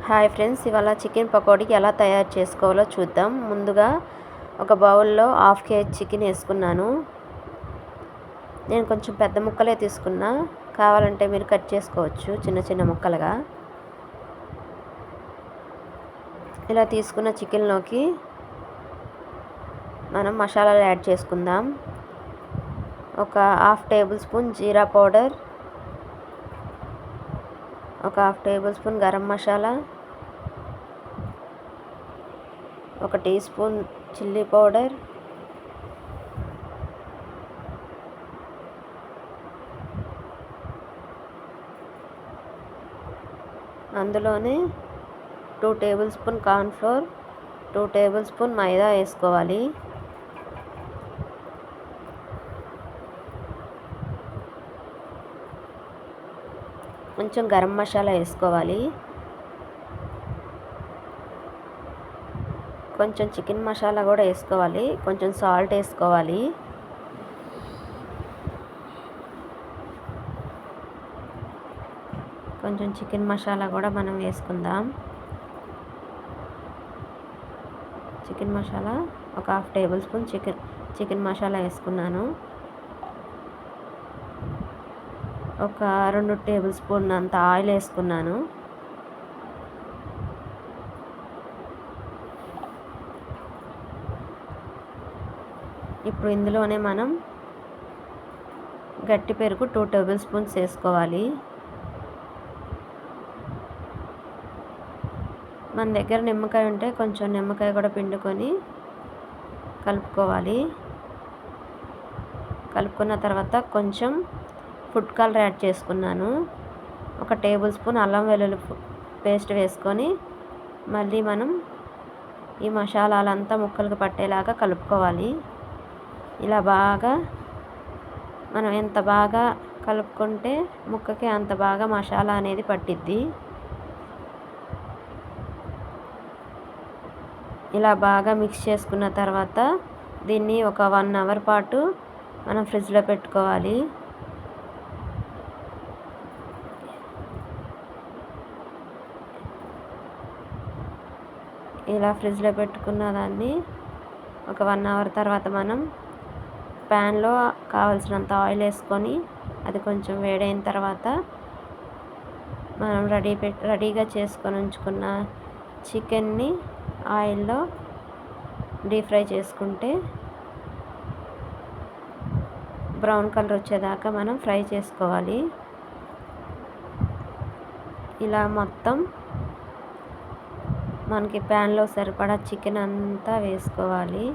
Hi friends, ఇవాళ chicken పకోడీకి ఎలా తయారు చేసుకోవాలో చూద్దాం. ముందుగా ఒక బౌల్లో 1/2 kg చికెన్ వేసుకున్నాను. నేను కొంచెం పెద్ద ముక్కలే తీసుకున్నా, కావాలంటే మీరు కట్ చేసుకోవచ్చు చిన్న చిన్న ముక్కలుగా. ఇలా తీసుకున్న చికెన్లోకి మనం మసాలాలు యాడ్ చేసుకుందాం. ఒక 1/2 టేబుల్ స్పూన్ జీరా పౌడర్, ఒక 1/2 tablespoon garam masala, 1 teaspoon chilli powder, అందులోనే 2 tablespoon cornflour, 2 tablespoon maida వేసుకోవాలి. కొంచెం గరం మసాలా వేసుకోవాలి. కొంచెం చికెన్ మసాలా కూడా వేసుకోవాలి. కొంచెం సాల్ట్ వేసుకోవాలి. కొంచెం చికెన్ మసాలా కూడా మనం వేసుకుందాం. చికెన్ మసాలా ఒక 1/2 టేబుల్ స్పూన్ చికెన్ మసాలా వేసుకున్నాను. ఒక 2 టేబుల్ స్పూన్ అంత ఆయిల్ వేసుకున్నాను. ఇప్పుడు ఇందులోనే మనం గట్టి పెరుగు 2 టేబుల్ స్పూన్స్ వేసుకోవాలి. మన దగ్గర నిమ్మకాయ ఉంటే కొంచెం నిమ్మకాయ కూడా పిండుకొని కలుపుకోవాలి. కలుపుకున్న తర్వాత కొంచెం ఫుడ్ కలర్ యాడ్ చేసుకున్నాను. 1 టేబుల్ స్పూన్ అల్లం వెల్లుల్లి పేస్ట్ వేసుకొని మళ్ళీ మనం ఈ మసాలాలంతా ముక్కలకు పట్టేలాగా కలుపుకోవాలి. ఇలా బాగా మనం ఎంత బాగా కలుపుకుంటే ముక్కకి అంత బాగా మసాలా అనేది పట్టిద్ది. ఇలా బాగా మిక్స్ చేసుకున్న తర్వాత దీన్ని ఒక 1 అవర్ పాటు మనం ఫ్రిడ్జ్లో పెట్టుకోవాలి. ఇలా ఫ్రిడ్జ్లో పెట్టుకున్న దాన్ని ఒక 1 అవర్ తర్వాత మనం ప్యాన్లో కావాల్సినంత ఆయిల్ వేసుకొని అది కొంచెం వేడైన తర్వాత మనం రెడీగా చేసుకొని ఉంచుకున్న చికెన్ని ఆయిల్లో డీప్ ఫ్రై చేసుకుంటే బ్రౌన్ కలర్ వచ్చేదాకా మనం ఫ్రై చేసుకోవాలి. ఇలా మొత్తం మనకి ప్యాన్లో సరిపడా చికెన్ అంతా వేసుకోవాలి.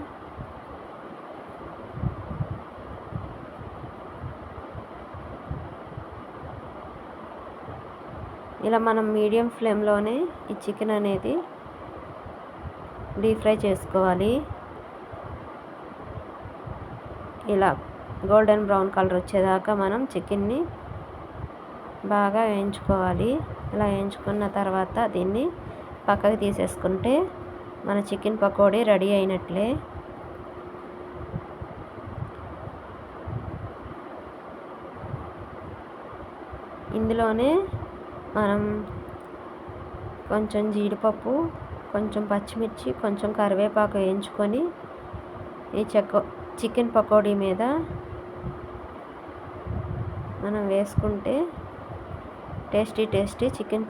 ఇలా మనం మీడియం ఫ్లేమ్లోనే ఈ చికెన్ అనేది డీప్ ఫ్రై చేసుకోవాలి. ఇలా గోల్డెన్ బ్రౌన్ కలర్ వచ్చేదాకా మనం చికెన్ని బాగా వేయించుకోవాలి. ఇలా వేయించుకున్న తర్వాత దీన్ని పక్కకి తీసేసుకుంటే మన చికెన్ పకోడీ రెడీ అయినట్లే. ఇందులోనే మనం కొంచెం జీడిపప్పు, కొంచెం పచ్చిమిర్చి, కొంచెం కరివేపాకు వేయించుకొని ఈ చికెన్ పకోడీ మీద మనం వేసుకుంటే టేస్టీ చికెన్